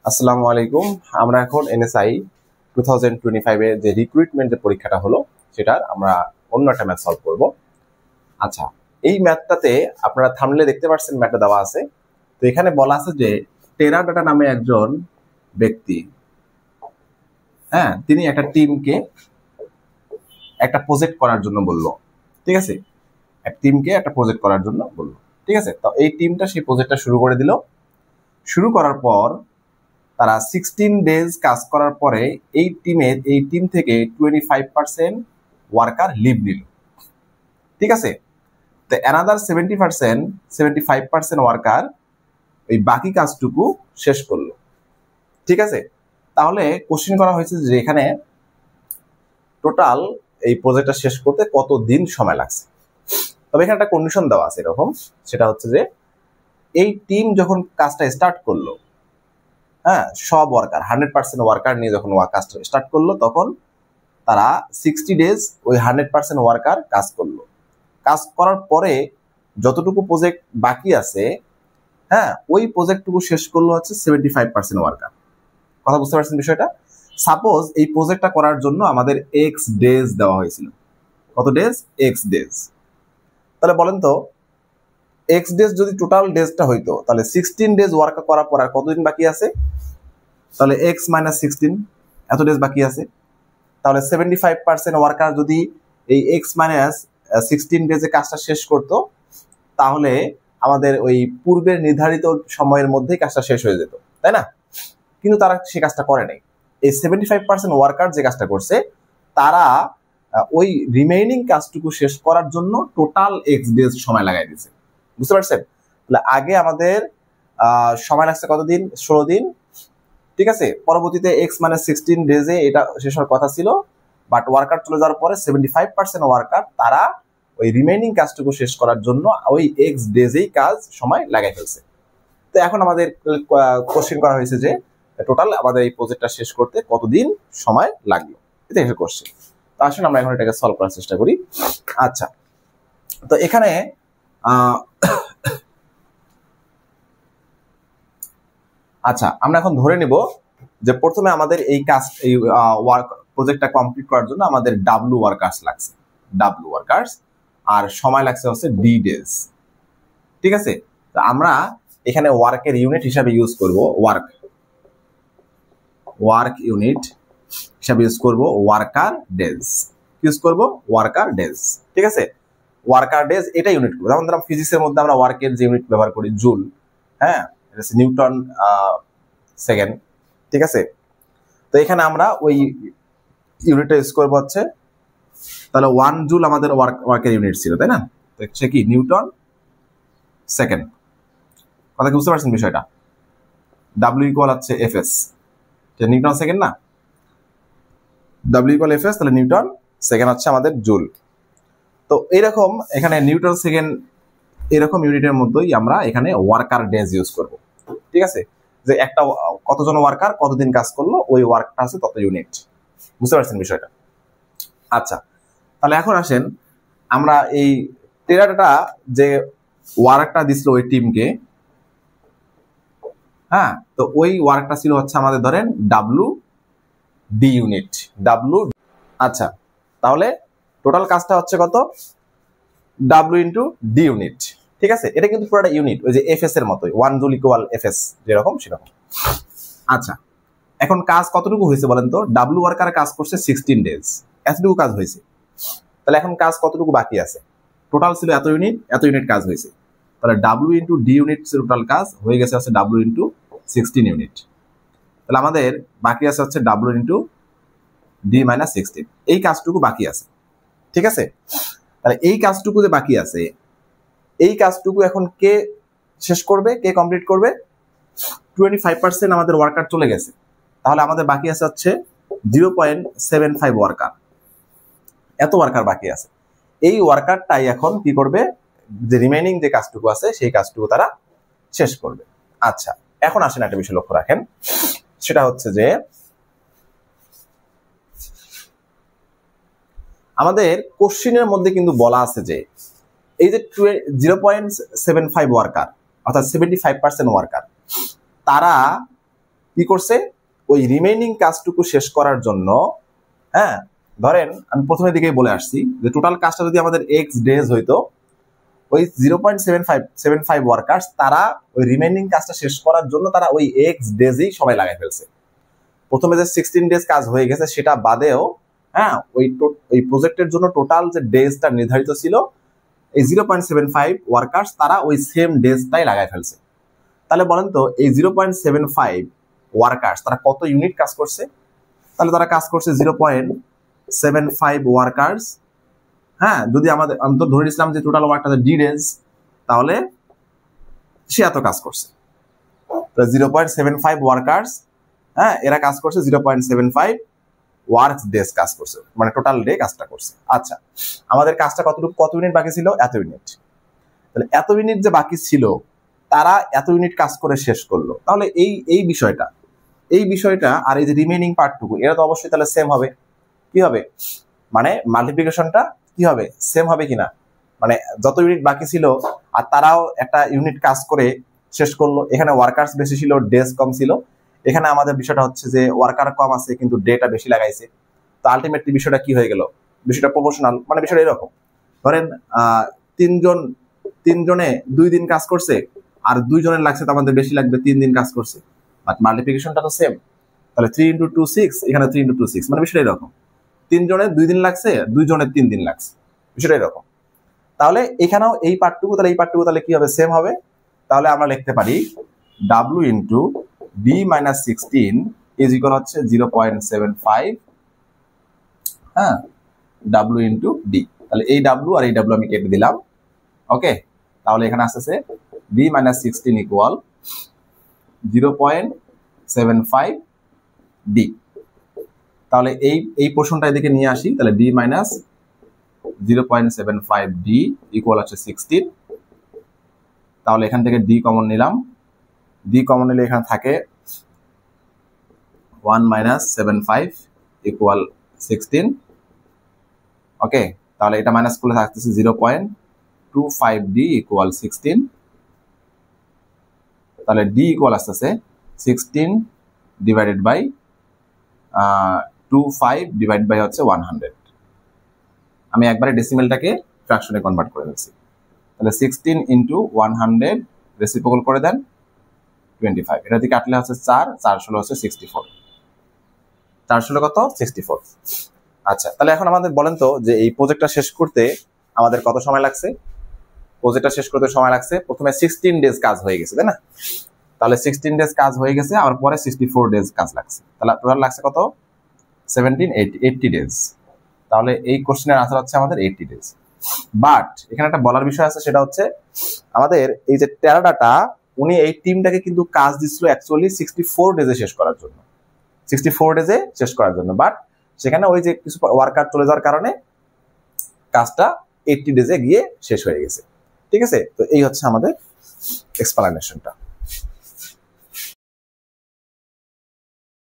আসসালামু আলাইকুম। আমরা এখন এনএসআই 2025 এর যে রিক্রুটমেন্টের পরীক্ষাটা হলো সেটার আমরা অন্য একটা ম্যাথ সলভ করব। আচ্ছা, এই ম্যাথটাতে আপনারা থাম্বনেলে দেখতে পাচ্ছেন ম্যাথটা দেওয়া আছে। তো এখানে বলা আছে যে টেরাডাটা নামে একজন ব্যক্তি, তিনি একটা টিমকে একটা প্রজেক্ট করার জন্য বললো। ঠিক আছে, এক টিমকে একটা প্রজেক্ট করার জন্য বললো। ঠিক আছে, তো এই টিমটা সেই প্রজেক্টটা শুরু করে দিল। শুরু করার পর তারা 16 ডেজ কাজ করার পরে এই টিম থেকে 25% ওয়ার্কার লিভ নিল। ঠিক আছে, তো অ্যানাদার 75% ওয়ার্কার এই বাকি কাজটুকু শেষ করলো। ঠিক আছে, তাহলে কোশ্চেন করা হয়েছে যে এখানে টোটাল এই প্রজেক্টটা শেষ করতে কত দিন সময় লাগছে। তবে এখানে একটা কন্ডিশন দেওয়া আছে এরকম, সেটা হচ্ছে যে এই টিম যখন কাজটা স্টার্ট করলো, সব ওয়ার্কার 100% ওয়ার্কার নিয়ে যখন কাজটা স্টার্ট করলো, তখন তারা 60 ডেজ ওই 100% ওয়ার্কার কাজ করলো। কাজ করার পরে যতটুকু প্রজেক্ট বাকি আছে, ওই প্রজেক্টটুকু শেষ করলো হচ্ছে 75% ওয়ার্কার। কথা বুঝতে পারছেন বিষয়টা? সাপোজ এই প্রজেক্টটা করার জন্য আমাদের এক্স ডেজ দেওয়া হয়েছিল। কত ডেজ? X days. তাহলে বলেন তো, এক্স ডেজ যদি টোটাল ডেজটা হইতো, তাহলে 16 ডেজ ওয়ার্ক করার পর আর কতদিন বাকি আছে? তাহলে এক্স মাইনাস 16, এত ডেজ বাকি আছে। তাহলে 75% ওয়ার্কার যদি এই এক্স মাইনাস 16 ডেজে কাজটা শেষ করতো, তাহলে আমাদের ওই পূর্বের নির্ধারিত সময়ের মধ্যেই কাজটা শেষ হয়ে যেত, তাই না? কিন্তু তারা সে কাজটা করে নাই। এই 75% ওয়ার্কার যে কাজটা করছে, তারা ওই রিমেইনিং কাজটুকু শেষ করার জন্য টোটাল এক্স ডেজ সময় লাগাই দিয়েছে। বুঝতে পারছেন? তাহলে আগে আমাদের সময় লাগছে কতদিন? 16 দিন। ঠিক আছে, পরবর্তীতে এক্স মানে 16 ডেজে এটা শেষ হওয়ার কথা ছিল, বাট ওয়ার্কার চলে যাওয়ার পরে 75% ওয়ার্কার তারা ওই রিমেইনিং কাজটুকু শেষ করার জন্য ওই এক্স ডেজেই কাজ সময় লাগাই ফেলছে। তো এখন আমাদের কোশ্চেন করা হয়েছে যে টোটাল আমাদের এই প্রজেক্টটা শেষ করতে কতদিন সময় লাগলো, এটা একটা কোশ্চেন। তো আসুন আমরা এখন এটাকে সলভ করার চেষ্টা করি। আচ্ছা, তো এখানে আমরা এখন ধরে নিব যে প্রথমে আমাদের এই কাজ, এই প্রজেক্টটা কমপ্লিট করার জন্য আমাদের ডাব্লু ওয়ার্কার্স লাগছে, ডাব্লু ওয়ার্কার্স, আর সময় লাগছে হচ্ছে ডি ডেজ। ঠিক আছে, তো আমরা এখানে ওয়ার্কের ইউনিট হিসাবে ইউজ করব ওয়ার্ক ইউনিট হিসাবে ইউজ করব ওয়ার্কার ডেজ। ইউজ করব ওয়ার্কার ডেজ। ঠিক আছে, ওয়ার্কার ডেজ এটা ইউনিট করব। যেমন ধরুন ফিজিক্সের মধ্যে আমরা ওয়ার্কের যে ইউনিট ব্যবহার করি জুল, এটা হচ্ছে নিউটন সেকেন্ড। ঠিক আছে, তো এখানে আমরা ওই ইউনিটটা ইউজ করবো হচ্ছে, তাহলে 1 জুল আমাদের ওয়ার্কের ইউনিট ছিল, তাই না? তো হচ্ছে কি নিউটন সেকেন্ড। কথা কি বুঝতে পারছেন বিষয়টা? ডাব্লিউ ইকুয়াল হচ্ছে এফএস, নিউটন সেকেন্ড না, ডাব্লিউ ইকুয়াল এফএস, তাহলে নিউটন সেকেন্ড হচ্ছে আমাদের জুল। তো এইরকম এখানে নিউটন সেকেন্ড এরকম ইউনিটের মধ্যেই আমরা এখানে ওয়ার্কার ডেজ ইউজ করব। ঠিক আছে, যে একটা কতজন ওয়ার্কার কতদিন কাজ করলো, ওই ওয়ার্কটা আছে তত ইউনিট। বুঝতে পারছেন বিষয়টা? আচ্ছা, তাহলে এখন আসেন আমরা এই টেরাডাটা যে ওয়ার্কটা দিছিল ওই টিমকে, তো ওই ওয়ার্কটা ছিল হচ্ছে আমাদের ধরেন ডাব্লু ডি ইউনিট, ডাব্লু। আচ্ছা, তাহলে টোটাল কাজটা হচ্ছে কত? W into D unit. ঠিক আছে, এটা কিন্তু পুরোটা ইউনিট, ওই যে এফএস এর মতোই, 1 জুল ইকুয়াল এফএস যেরকম সেরকম। আচ্ছা, এখন কাজ কতটুকু হয়েছে বলেন তো? ডাব্লু ওয়ার্কার কাজ করছে 16 ডেজ, এতটুকু কাজ হয়েছে। তাহলে এখন কাজ কতটুকু বাকি আছে? টোটাল ছিল এত ইউনিট কাজ হয়েছে। তাহলে W into D unit total কাজ হয়ে গেছে হচ্ছে ডাব্লু ইন্টু 16 ইউনিট। তাহলে আমাদের বাকি আছে হচ্ছে ডাব্লু ইন্টু ডি মাইনাস 16, এই কাজটুকু বাকি আছে। ঠিক আছে, তাহলে এই কাজটুকু যে বাকি আছে, এই কাজটুকু এখন কে শেষ করবে, কে কমপ্লিট করবে? 25% আমাদের ওয়ার্কার চলে গেছে, তাহলে আমাদের বাকি আছে হচ্ছে 0.75 ওয়ার্কার। এত ওয়ার্কার বাকি আছে, এই ওয়ার্কারটাই এখন কি করবে? যে রিমেইনিং যে কাজটুকু আছে সেই কাজটুকু তারা শেষ করবে। আচ্ছা, এখন আসেন একটা বিষয় লক্ষ্য রাখেন, সেটা হচ্ছে যে আমাদের কোশ্চেনের মধ্যে কিন্তু বলা আছে যে এই যে 0.75 ওয়ার্কার অর্থাৎ 75% ওয়ার্কার, তারা কি করছে, ওই রিমেইনিং কাজটুকু শেষ করার জন্য, হ্যাঁ ধরেন আমি প্রথমের দিকেই বলে আসছি যে টোটাল কাজটা যদি আমাদের এক্স ডেজ হইতো, ওই 0.75 ওয়ার্কার্স তারা ওই রিমেইনিং কাজটা শেষ করার জন্য তারা ওই এক্স ডেজই সবাই লাগাই ফেলছে। প্রথমে যে 16 ডেজ কাজ হয়ে গেছে সেটা বাদেও, হ্যাঁ ওই প্রজেক্টের জন্য টোটাল যে ডেজটা নির্ধারিত ছিল, এই 0.75 ওয়ার্কার্স তারা ওই সেম ডেজটাই লাগাই ফেলছে। তাহলে বলেন তো এই 0.75 ওয়ার্কার্স তারা কত ইউনিট কাজ করছে? তাহলে তারা কাজ করছে 0.75 ওয়ার্কার্স। হ্যাঁ যদি আমি তো ধরে নিছিলাম যে টোটাল ওয়ার্কটা ডি ডেজ, তাহলে সে এত কাজ করছে। 0.75 ওয়ার্কার্স, হ্যাঁ এরা কাজ করছে 0.75 ওয়ার্ক ডেজ কাজ করছে, মানে টোটাল ডে কাজটা করছে। আচ্ছা আমাদের কাজটা কত ইউনিট বাকি ছিল? এত ইউনিট। তাহলে এত ইউনিট যে বাকি ছিল তারা এত ইউনিট কাজ করে শেষ করলো। তাহলে এই বিষয়টা আর এই যে রিমেইনিং পার্টটুকু এরা তো অবশ্যই তাহলে সেম হবে। কি হবে? মানে মাল্টিপ্লিকেশনটা কি হবে? সেম হবে কিনা, মানে যত ইউনিট বাকি ছিল আর তারাও একটা ইউনিট কাজ করে শেষ করলো। এখানে ওয়ার্কার্স বেশি ছিল, ডেজ কম ছিল। এখানে আমাদের বিষয়টা হচ্ছে যে ওয়ার্কার কম আছে কিন্তু ডেটা বেশি লাগাইছে। তো আলটিমেটলি বিষয়টা কি হয়ে গেল? বিষয়টা প্রপোর্শনাল। মানে বিষয়টা এরকম, ধরেন তিনজনে 2 দিন কাজ করছে আর 2 জনের লাগছে তো আমাদের বেশি লাগবে, 3 দিন কাজ করছে, বাট মাল্টিপ্লিকেশনটা তো সেম। তাহলে 3 × 2 6, এখানে 3 × 2 6, মানে বিষয়টা এরকম। 3 জনের 2 দিন লাগছে, 2 জনের 3 দিন লাগছে, বিষয়টা এরকম। তাহলে এখানেও এই পার্টটুকু তাহলে কি হবে? সেম হবে। তাহলে আমরা লিখতে পারি W × D - 16 ইজ ইকুয়াল হচ্ছে 0.75, হ্যাঁ W × D। তাহলে এই W আর এই W আমি কেটে দিলাম। ওকে, তাহলে এখানে আসতেছে D - 16 ইকুয়াল 0.75 D। তাহলে এই পোর্শনটা এদিকে নিয়ে আসি। তাহলে D - 0.75 D ইকুয়াল হচ্ছে 16। তাহলে এখান থেকে D কমন নিলাম। D কমন নিলে এখানে থাকে 1 - 75 ইকুয়াল 16। ওকে, তাহলে এটা মাইনাস করলে থাকতেছে 0.25 D ইকুয়াল 16। তাহলে D ইকুয়াল আসতেছে 16 ডিভাইডেড বাই 25 ডিভাইড বাই হচ্ছে 100। আমি একবারে ডেসিমেলটাকে ফ্র্যাকশনে কনভার্ট করে দিচ্ছি। তাহলে 16 × 100 রেসিপ্রোকাল করে দেন 25। এটা দিয়ে কাটলে হচ্ছে 4 16 হচ্ছে 64। 4 16 কত? 64। আচ্ছা তাহলে এখন আমাদের বলেন তো যে এই প্রজেক্টটা শেষ করতে আমাদের কত সময় লাগছে? প্রজেক্টটা শেষ করতে সময় লাগছে, প্রথমে 16 ডেজ কাজ হয়ে গেছে, তাই না? তাহলে 16 ডেজ কাজ হয়ে গেছে, আর পরে 64 ডেজ কাজ লাগছে। তাহলে টোটাল লাগছে কত? 80 ডেজ। তাহলে এই কোশ্চেনের আনসার হচ্ছে আমাদের 80 ডেজ। বাট এখানে একটা বলার বিষয় আছে, সেটা হচ্ছে আমাদের এই যে টেরাডাটা, উনি এই টিমটাকে কিন্তু কাজ দিচ্ছিল অ্যাকচুয়ালি 64 ডেজে শেষ করার জন্য, 64 ডেজে শেষ করার জন্য। বাট সেখানে ওই যে কিছু ওয়ার্কার চলে যাওয়ার কারণে কাজটা 80 ডেজে গিয়ে শেষ হয়ে গেছে। ঠিক আছে, তো এই হচ্ছে আমাদের এক্সপ্লানেশনটা।